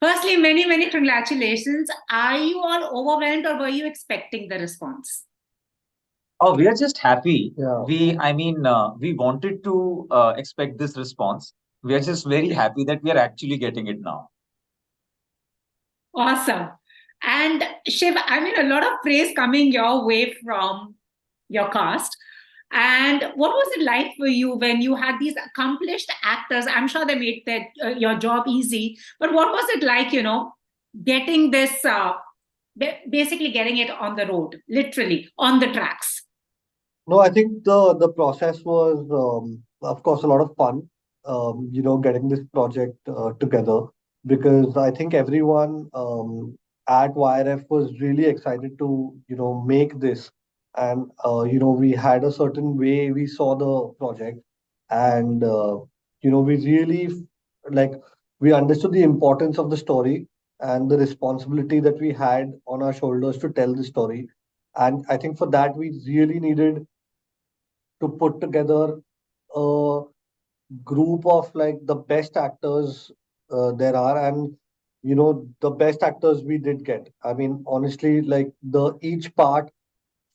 Firstly, many, many congratulations. Are you all overwhelmed or were you expecting the response? Oh, we are just happy. Yeah. We wanted to expect this response. We are just very happy that we are actually getting it now. Awesome. And Shiv, I mean, a lot of praise coming your way from your cast. And what was it like for you when you had these accomplished actors? I'm sure they made your job easy, but what was it like, getting this, basically getting it on the road, literally on the tracks? No, I think the process was, of course, a lot of fun. Getting this project together, because I think everyone at YRF was really excited to make this, and we had a certain way we saw the project, and we really like we understood the importance of the story and the responsibility that we had on our shoulders to tell the story, and I think for that we really needed to put together a group of like the best actors there are, and the best actors we did get. I mean, honestly, like the each part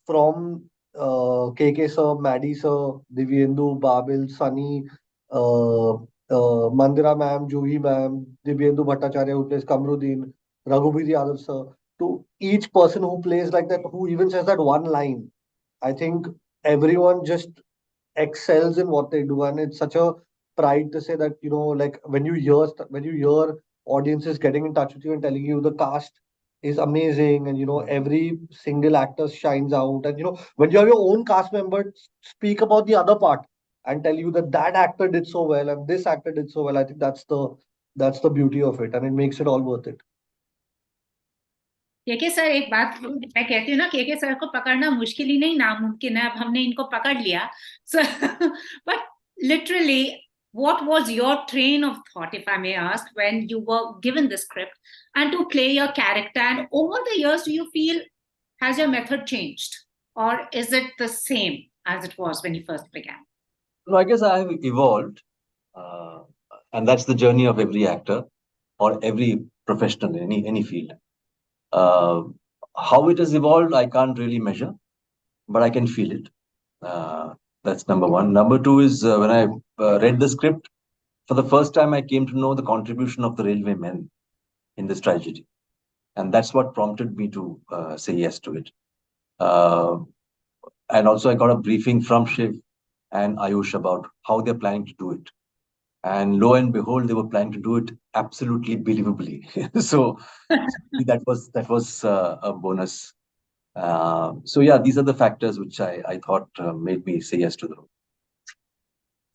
from KK sir, Maddie sir, Divyenndu, Babil, Sunny, Mandira ma'am, Juhi ma'am, Divyenndu Bhattacharya who plays Kamruddin, Raghubir Yadav sir, to each person who plays like that, who even says that one line. I think everyone just excels in what they do, and it's such a pride to say that like when you hear audiences getting in touch with you and telling you the cast is amazing, and every single actor shines out, and when you have your own cast members speak about the other part and tell you that that actor did so well and this actor did so well, I think that's the beauty of it, and it makes it all worth it. KK sir, एक बात मैं कहती हूँ ना, KK sir को पकड़ना मुश्किल ही नहीं, नामुमकिन है. अब हमने इनको पकड़ लिया. So, but literally, what was your train of thought, if I may ask, when you were given the script and to play your character? And over the years, do you feel, has your method changed, or is it the same as it was when you first began? So I guess I have evolved, uh, and that's the journey of every actor or every professional in any field. Uh, how it has evolved, I can't really measure, but I can feel it. Uh, that's number one. Number two is when I read the script for the first time, I came to know the contribution of the railway men in this tragedy, and that's what prompted me to say yes to it. Uh, and also, I got a briefing from Shiv and Ayush about how they're planning to do it. And lo and behold, they were planning to do it absolutely believably. So that was a bonus. So yeah, these are the factors which I thought made me say yes to the role.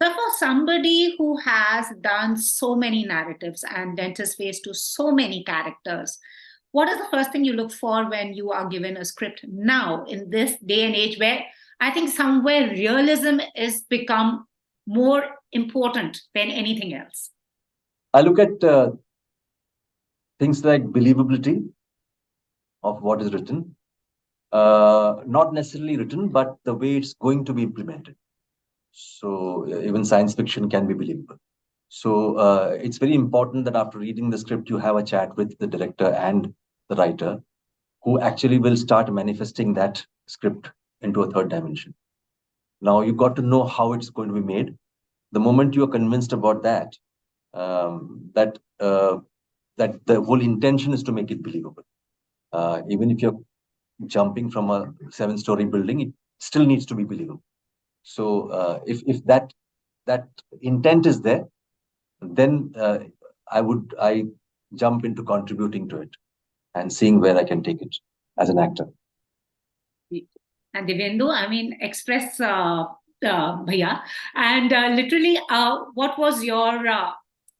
So, for somebody who has done so many narratives and lent his face to so many characters, what is the first thing you look for when you are given a script now in this day and age where I think somewhere realism is become more important than anything else? I look at things like believability of what is written, not necessarily written, but the way it's going to be implemented. So even science fiction can be believable. So it's very important that after reading the script, you have a chat with the director and the writer who actually will start manifesting that script into a third dimension. Now you got to know how it's going to be made. The moment you are convinced about that, that that the whole intention is to make it believable. Even if you're jumping from a 7-story building, it still needs to be believable. So if that intent is there, then I jump into contributing to it and seeing where I can take it as an actor. And Divyenndu, I mean, express bhaiya. And literally, what was your,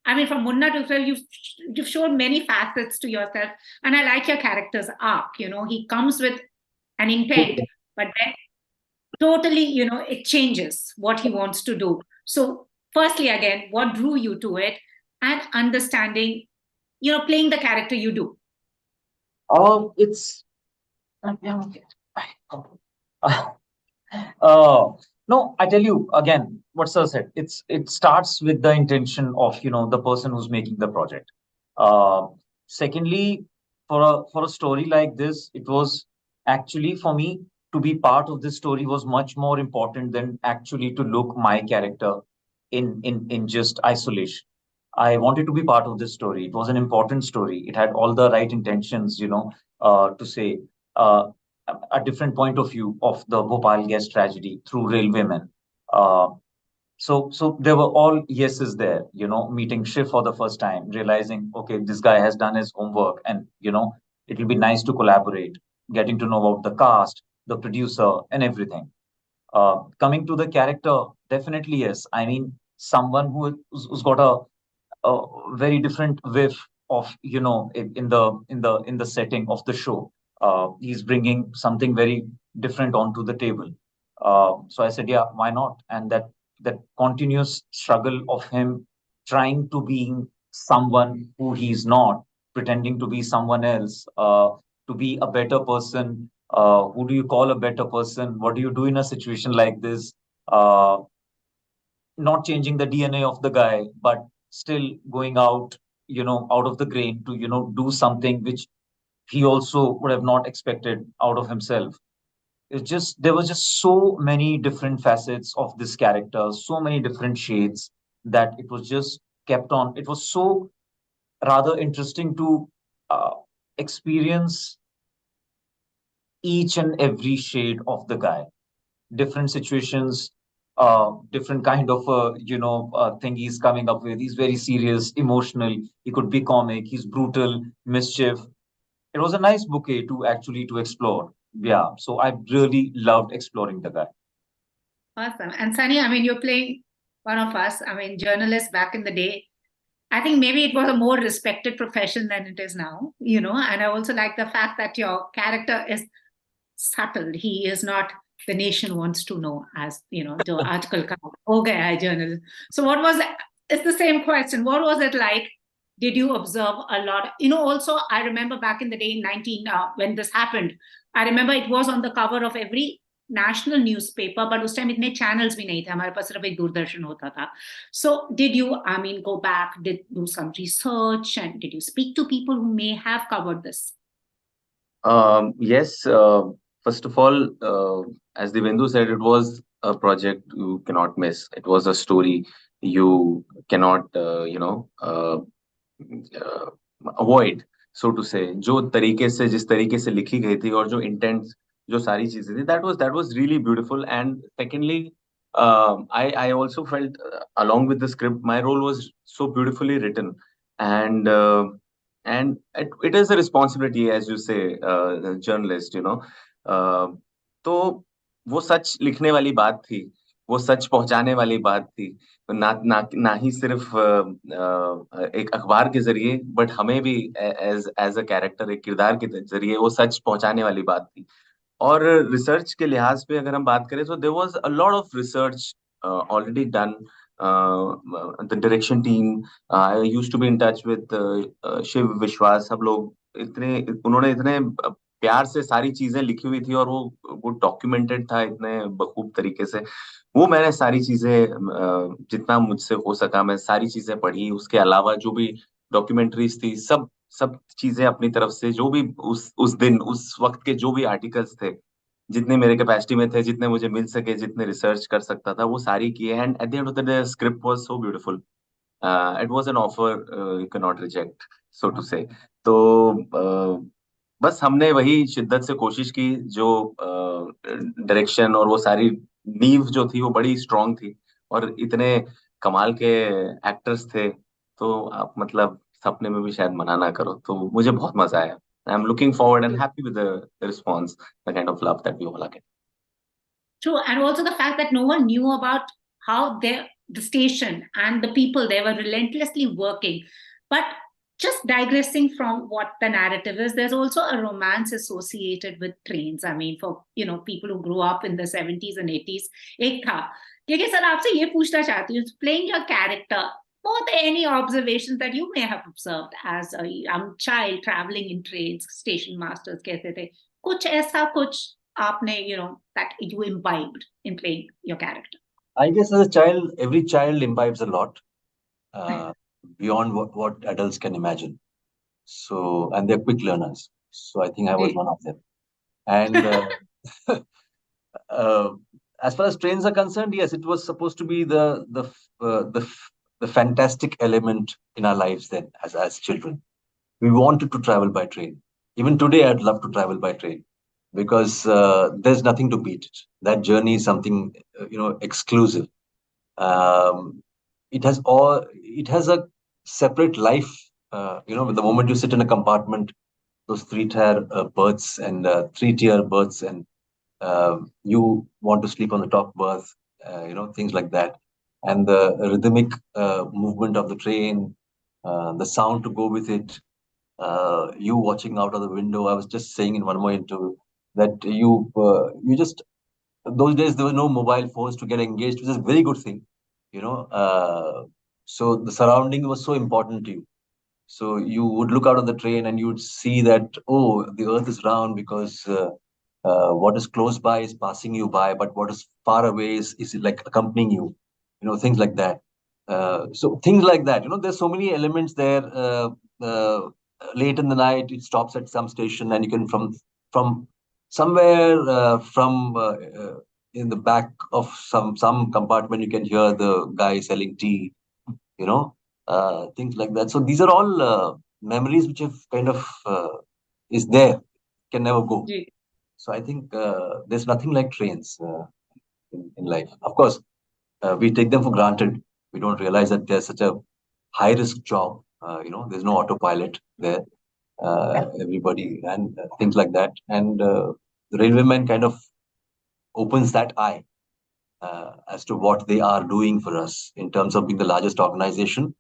I mean, from Munna to Phil, you've shown many facets to yourself. And I like your character's arc. He comes with an intent, but then totally, it changes what he wants to do. So, firstly, again, what drew you to it, and understanding, playing the character you do? It's Uh, no, I tell you again, what Sir said. It starts with the intention of the person who's making the project. Uh, Secondly, for a story like this, it was actually for me to be part of this story was much more important than actually to look my character in just isolation. I wanted to be part of this story. It was an important story. It had all the right intentions, to say a different point of view of the Bhopal gas tragedy through railwaymen. Uh, so there were all yeses there, meeting Shiv for the first time, realizing, okay, this guy has done his homework, and it will be nice to collaborate, getting to know about the cast, the producer, and everything. Coming to the character, definitely yes. I mean, someone who's got a very different whiff of in the setting of the show. He's bringing something very different onto the table. So I said, yeah, why not? And that continuous struggle of him trying to being someone who he's not, pretending to be someone else, to be a better person. Who do you call a better person? What do you do in a situation like this? Uh, Not changing the DNA of the guy, but still going out, out of the grain to, do something which he also would have not expected out of himself. It's just, there was just so many different facets of this character, so many different shades that it was just kept on. It was so rather interesting to uh, experience each and every shade of the guy, different situations, different kind of thing he's coming up with. He's very serious, emotional. He could be comic. He's brutal, mischief. It was a nice bouquet to actually to explore. Yeah, so I really loved exploring the guy. Awesome. And Sunny, I mean, you're playing one of us. I mean, journalists back in the day. I think maybe it was a more respected profession than it is now, and I also like the fact that your character is subtle. He is not the nation wants to know, as the article comes. Okay, I journalist. So what was it? It's the same question. What was it like? Did you observe a lot? Also, I remember back in the day, 19 when this happened. I remember it was on the cover of every national newspaper, but उस time इतने channels भी नहीं थे. हमारे पास सिर्फ एक दूरदर्शन होता था. So did you, I mean, go back, did do some research, and did you speak to people who may have covered this? Yes. First of all, as Divyenndu said, it was a project you cannot miss. It was a story you cannot, avoid, so to say. जो तरीके से जिस तरीके से लिखी गई थी और जो इंटेंट जो सारी चीजें थी, that was really beautiful. And secondly, I also felt along with the script, my role was so beautifully written, and it is a responsibility, as you say, journalist, तो वो सच लिखने वाली बात थी, वो सच पहुंचाने वाली बात थी, ना ही सिर्फ एक अखबार के जरिए, बट हमें भी एज अ कैरेक्टर, एक किरदार के जरिए वो सच पहुंचाने वाली बात थी. और रिसर्च के लिहाज पे अगर हम बात करें, तो there was a lot of research already done. The direction team, I used to be in touch with Shiv, Vishwas, सब लोग उन्होंने इतने प्यार से सारी चीजें लिखी हुई थी, और वो डॉक्यूमेंटेड था इतने बखूब तरीके से. वो मैंने सारी चीजें, जितना मुझसे हो सका मैं सारी चीजें पढ़ी. उसके अलावा जो भी डॉक्यूमेंट्रीज थी, सब सब चीजें अपनी तरफ से, जो भी उस दिन उस वक्त के जो भी आर्टिकल्स थे, जितने मेरे कैपेसिटी में थे, जितने मुझे मिल सके, जितने रिसर्च कर सकता था, वो सारी किए. And at the end of the day script was so beautiful. It was an offer you can not reject, so to say. तो बस हमने वही शिद्दत से कोशिश की. जो डायरेक्शन और वो सारी नींव जो थी, वो बड़ी स्ट्रांग थी, और इतने कमाल के एक्टर्स थे. तो आप मतलब सपने में भी शायद मना ना करो. तो मुझे बहुत मजा आया. I am looking forward and happy with the response, the kind of love that we all are getting. True, and also the fact that no one knew about how the station and the people they were relentlessly working. But just digressing from what the narrative is, there's also a romance associated with trains. I mean, for people who grew up in the 70s and 80s, एक था. क्योंकि sir आपसे ये पूछना चाहती हूँ, playing your character, were there any observations that you may have observed as a young child traveling in trains? Station masters कहते थे कुछ ऐसा, कुछ आपने that you imbibed in playing your character? I guess as a child, every child imbibes a lot beyond what adults can imagine. So, and they're quick learners. So I think I was one of them. And uh, as far as trains are concerned, yes, it was supposed to be the fantastic element in our lives then, as children. We wanted to travel by train. Even today, I'd love to travel by train because there's nothing to beat it. That journey is something exclusive. Um, it has a separate life. The moment you sit in a compartment, those three-tier berths and three-tier berths, and you want to sleep on the top berth, things like that. And the rhythmic movement of the train, the sound to go with it, you watching out of the window. I was just saying in one more interview that you just, those days there were no mobile phones to get engaged, which is a very good thing, you know. So the surrounding was so important to you. So you would look out of the train and you would see that, oh, the earth is round because what is close by is passing you by, but what is far away is like accompanying you, things like that. So things like that, there's so many elements there. Uh, Late in the night, it stops at some station, and you can from somewhere in the back of some compartment, you can hear the guy selling tea, you know, things like that. So these are all memories which have kind of is there, can never go. Ji. So I think there's nothing like trains in life. Of course, we take them for granted. We don't realize that there's such a high risk job. There's no autopilot there. Everybody and things like that. And the railwayman kind of opens that eye as to what they are doing for us in terms of being the largest organization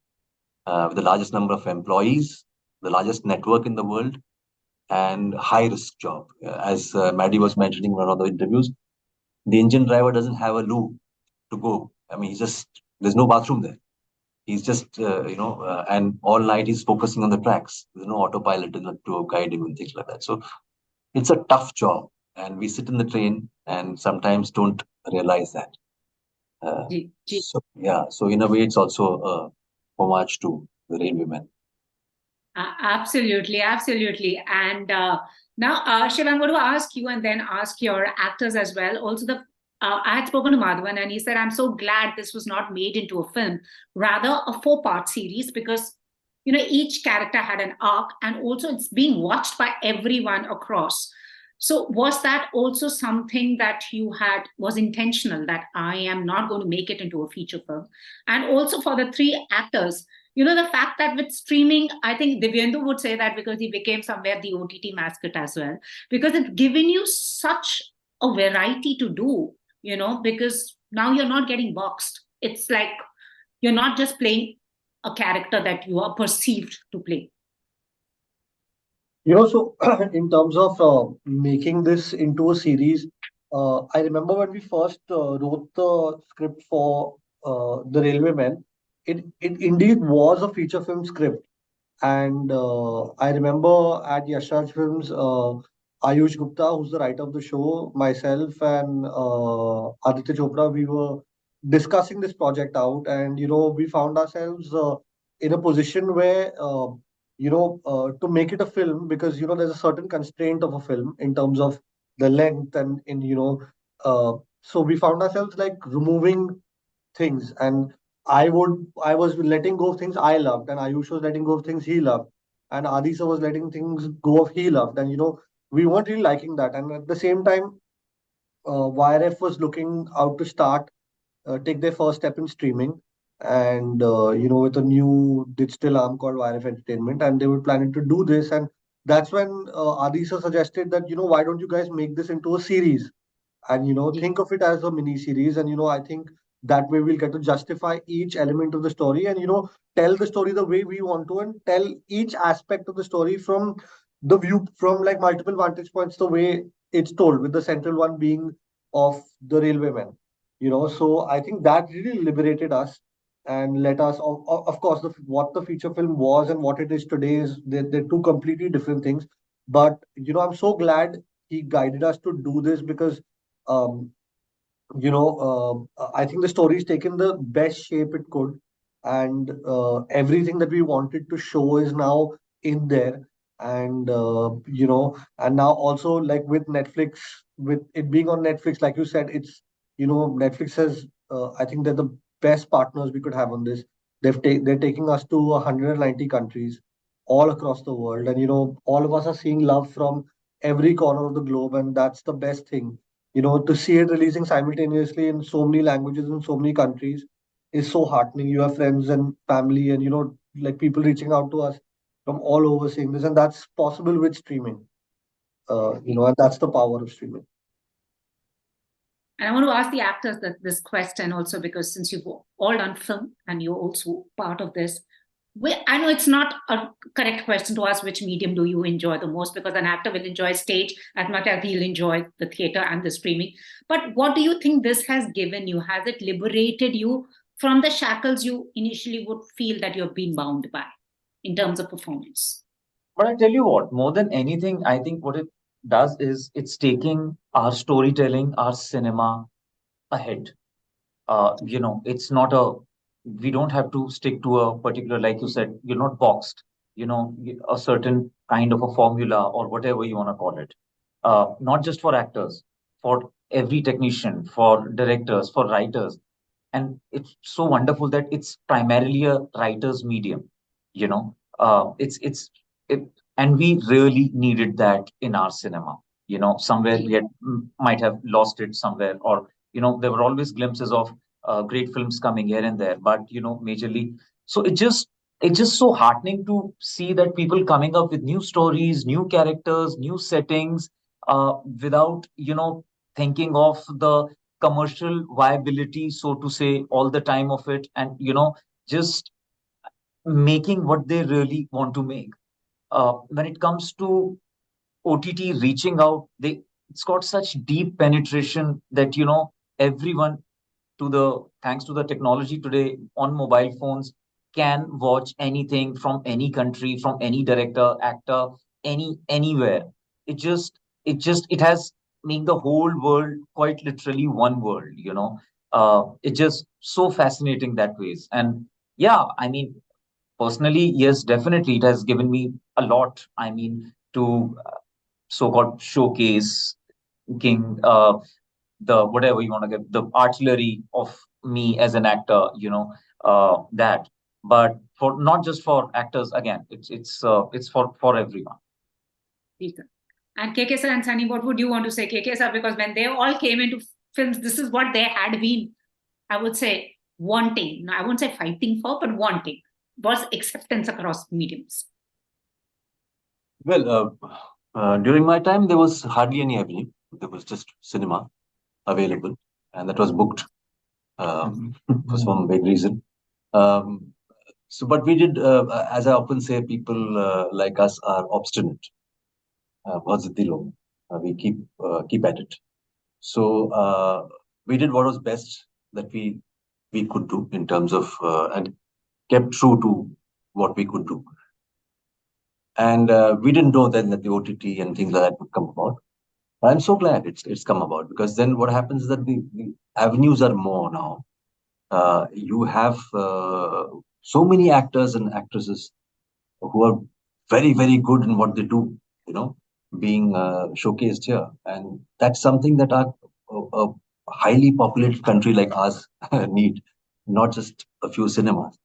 with the largest number of employees, the largest network in the world, and high risk job. As Maddie was mentioning in one of the interviews, the engine driver doesn't have a loo to go. I mean, there's no bathroom there. He's just, and all night he's focusing on the tracks. There's no autopilot to guide him and things like that. So it's a tough job. And we sit in the train and sometimes don't realize that. Ji, ji. So in a way, it's also a homage to the railwaymen. Absolutely, absolutely. And now, Shiv, I'm going to ask you and then ask your actors as well. Also, I had spoken to Madhavan and he said, I'm so glad this was not made into a film, rather a 4-part series, because each character had an arc and also it's being watched by everyone across. So was that also something that was intentional, that I am not going to make it into a feature film? And also for the 3 actors, the fact that with streaming, I think Divyenndu would say that because he became somewhere the OTT mascot as well, because it's given you such a variety to do, because now you're not getting boxed. It's like you're not just playing a character that you are perceived to play. So in terms of making this into a series, I remember when we first wrote the script for The Railwaymen, it indeed was a feature film script. And I remember at Yashraj Films, Ayush Gupta, who's the writer of the show, myself and Aditya Chopra, we were discussing this project out, and we found ourselves in a position where to make it a film, because there's a certain constraint of a film in terms of the length and in so we found ourselves like removing things, and I was letting go of things I loved, and Ayush was letting go of things he loved, and Adisa was letting things go of he loved, and we weren't really liking that. And at the same time, YRF was looking out to take their first step in streaming, and with a new digital arm called YRF Entertainment, and they were planning to do this, and that's when Adisa suggested that why don't you guys make this into a series, and think of it as a mini series, and I think that way we'll get to justify each element of the story, and tell the story the way we want to, and tell each aspect of the story from like multiple vantage points, the way it's told, with the central one being of the railwaymen. So I think that really liberated us and let us, of course, what the feature film was and what it is today is they're two completely different things. But I'm so glad he guided us to do this, because um, I think the story's taken the best shape it could, and everything that we wanted to show is now in there. And and now also, like with Netflix, with it being on Netflix, like you said, it's Netflix has, I think they're the best partners we could have on this. They're taking us to 190 countries all across the world, and all of us are seeing love from every corner of the globe, and that's the best thing. To see it releasing simultaneously in so many languages in so many countries is so heartening. You have friends and family, and like people reaching out to us from all over seeing this, and that's possible with streaming. And that's the power of streaming. And I want to ask the actors this question also, because since you've all done film and you're also part of this, I know it's not a correct question to ask which medium do you enjoy the most, because an actor will enjoy stage as much as he'll enjoy the theater and the streaming. But what do you think this has given you? Has it liberated you from the shackles you initially would feel that you're being bound by in terms of performance? But I tell you what, more than anything, I think what it does is it's taking our storytelling, our cinema ahead. It's not we don't have to stick to a particular, like you said, you're not boxed, a certain kind of a formula or whatever you want to call it. Not just for actors, for every technician, for directors, for writers. And it's so wonderful that it's primarily a writer's medium, you know. It's it, and we really needed that in our cinema. Somewhere we might have lost it somewhere, or there were always glimpses of great films coming here and there, but majorly. So it's just so heartening to see that people coming up with new stories, new characters, new settings, without thinking of the commercial viability, so to say, all the time of it, and just making what they really want to make. When it comes to OTT reaching out, it's got such deep penetration that everyone, to the thanks to the technology today on mobile phones, can watch anything from any country, from any director, actor, anywhere. It has made the whole world quite literally one world. It's just so fascinating that ways. And yeah, I mean, personally, yes, definitely it has given me a lot. I mean, to so-called showcase king the whatever you want to get, the artillery of me as an actor, that. But for not just for actors, again, it's for everyone. And KK sir and Sunny, what would you want to say, KK sir? Because when they all came into films, this is what they had been, I would say, wanting. No, I won't say fighting for, but wanting was acceptance across mediums. Well, during my time, there was hardly any avenue. There was just cinema available, and that was booked for some big reason. But we did, as I often say, people like us are obstinate. We keep at it. So we did what was best that we could do in terms of and kept true to what we could do. And we didn't know then that the OTT and things like that would come about. But I'm so glad it's come about, because then what happens is that the avenues are more now. You have so many actors and actresses who are very, very good in what they do, being showcased here. And that's something that a highly populated country like ours need, not just a few cinemas.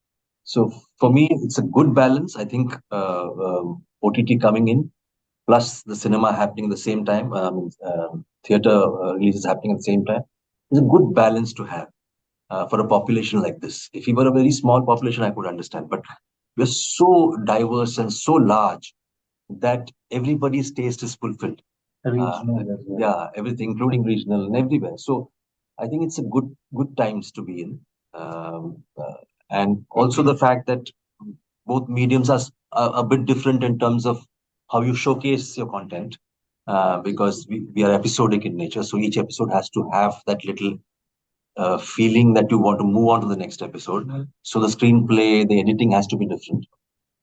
So for me, it's a good balance. I think OTT coming in, plus the cinema happening at the same time, theater releases happening at the same time, is a good balance to have for a population like this. If we were a very small population, I could understand. But we're so diverse and so large that everybody's taste is fulfilled. Yeah, everything, including regional and everywhere. So I think it's a good times to be in. And also the fact that both mediums are a bit different in terms of how you showcase your content, because we are episodic in nature. So each episode has to have that little feeling that you want to move on to the next episode. So the screenplay, the editing has to be different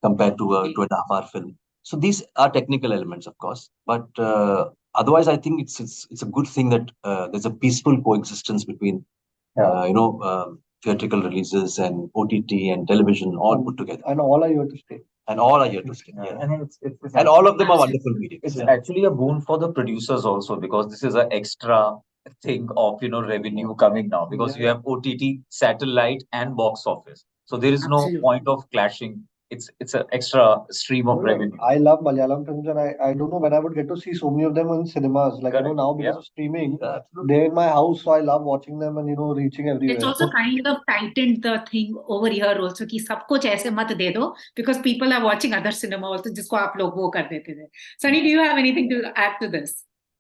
compared to a 2.5 hour film. So these are technical elements, of course, but otherwise, I think it's a good thing that there's a peaceful coexistence between, theatrical releases and OTT and television all put together. And all are here to stay. and all are here to stay. Yeah, Yeah. and it's And all of them are Absolutely. wonderful mediums. it's Yeah. actually a boon for the producers also, because this is an extra thing of revenue coming now, because you Yeah. have OTT, satellite, and box office. So there is no Absolutely. point of clashing. It's an extra stream of No, no, revenue. I love Malayalam films, and I don't know when I would get to see so many of them in cinemas. Like, Correct. now because Yeah. of streaming, Yeah, absolutely. they're in my house, so I love watching them and reaching It's everywhere. also kind of tightened the thing over here also कि सब कुछ ऐसे मत दे दो, because people are watching other cinema also जिसको आप लोग वो कर देते थे. Sunny, do you have anything to add to this?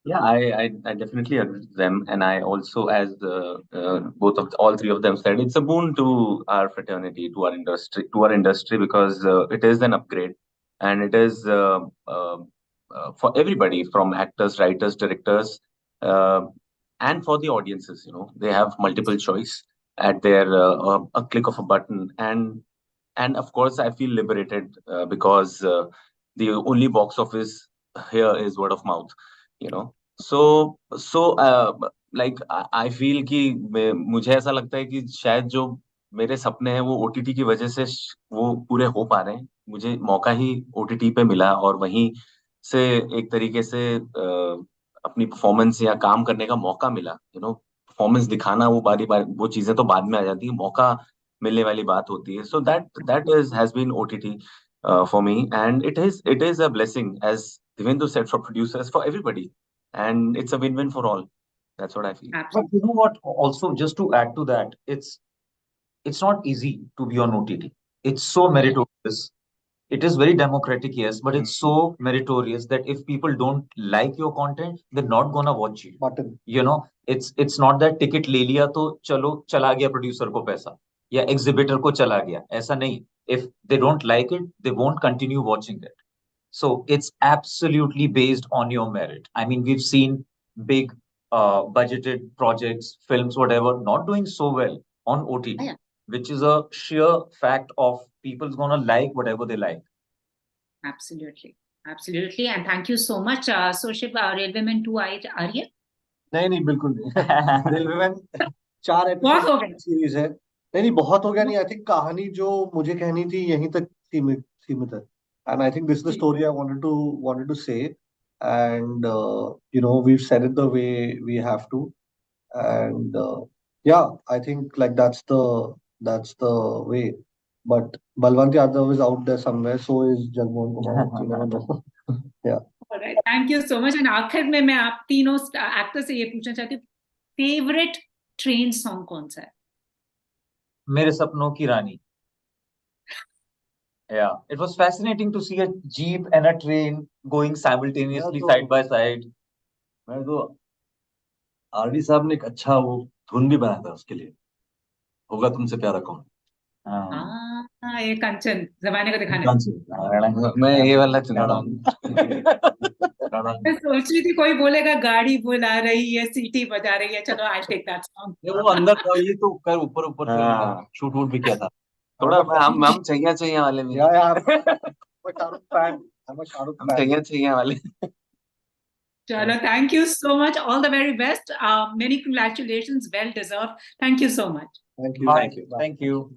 Yeah, I definitely agree with them, and I also, as all three of them said, it's a boon to our fraternity, to our industry, because it is an upgrade, and it is for everybody, from actors, writers, directors, uh, and for the audiences. They have multiple choice at their a click of a button, and of course, I feel liberated because the only box office here is word of mouth. So like I feel कि मुझे ऐसा लगता है कि शायद जो मेरे सपने हैं वो ओटीटी की वजह से वो पूरे हो पा रहे हैं. मुझे मौका ही ओटीटी पे मिला, और वहीं से एक तरीके से अपनी परफॉर्मेंस या काम करने का मौका मिला. परफॉर्मेंस दिखाना, वो बारी बारी वो चीजें तो बाद में आ जाती है, मौका मिलने वाली बात होती है. So that is has been OTT for me, and it is a blessing, as Divyenndu said, for producers, for everybody, and it's a win-win for all. That's what I feel. But Absolutely. you know what? Also, just to add to that, it's not easy to be on OTT. It's so meritorious. It is very democratic, yes, but it's so meritorious that if people don't like your content, they're not gonna watch you. Button. It's not that ticket ले लिया तो चलो चला गया producer को पैसा, या exhibitor को चला गया, ऐसा नहीं. If they don't like it, they won't continue watching it. So it's absolutely based on your merit. I mean, we've seen big budgeted projects, films, whatever, not doing so well on OTT, Yeah. which is a sheer fact of people's gonna like whatever they like. Absolutely. Absolutely. And thank you so much. So Shiv, Railwayman 2 are you? नहीं बिल्कुल नहीं. Railwaymen 4 बहुत हो episode गए. Series है. नहीं बहुत हो गया. नहीं, आई थिंक कहानी जो मुझे कहनी थी यहीं तक सीमित है. And I think this is the story I wanted to say, and we've said it the way we have to, and yeah, I think like that's the way. But Balwant Yadav is out there somewhere, so is Jagmohan Kumar. You never know. Yeah. All right. Thank you so much. And आखिर में मैं आप तीनों actor से ये पूछना चाहती हूँ, फेवरेट ट्रेन सॉन्ग कौन सा है? मेरे सपनों की रानी. Yeah, it was fascinating to see a jeep and a train going simultaneously Yeah, side by side. मैं तो आरडी साहब ने एक अच्छा वो धुन भी बनाया था उसके लिए, होगा तुमसे प्यारा कौन. हाँ, ये कंचन जमाने को दिखाने. मैं ये वाला चुना रहा हूँ. मैं सोच रही थी कोई बोलेगा गाड़ी बुला रही है, सीटी बजा रही है. चलो, आई टेक दैट सॉन्ग. वो अंदर था, ये तो कर ऊपर शूट वूट भी किया था. थोड़ा हम चाहिए वाले में. Yeah, I'm a Shahrukh fan. I'm a Shahrukh हम fan. चाहिए वाले. Chalo, thank you so much. All the very best. Many congratulations. Well deserved. Thank you so much. Thank you. Bye. Thank you. Bye. Thank you.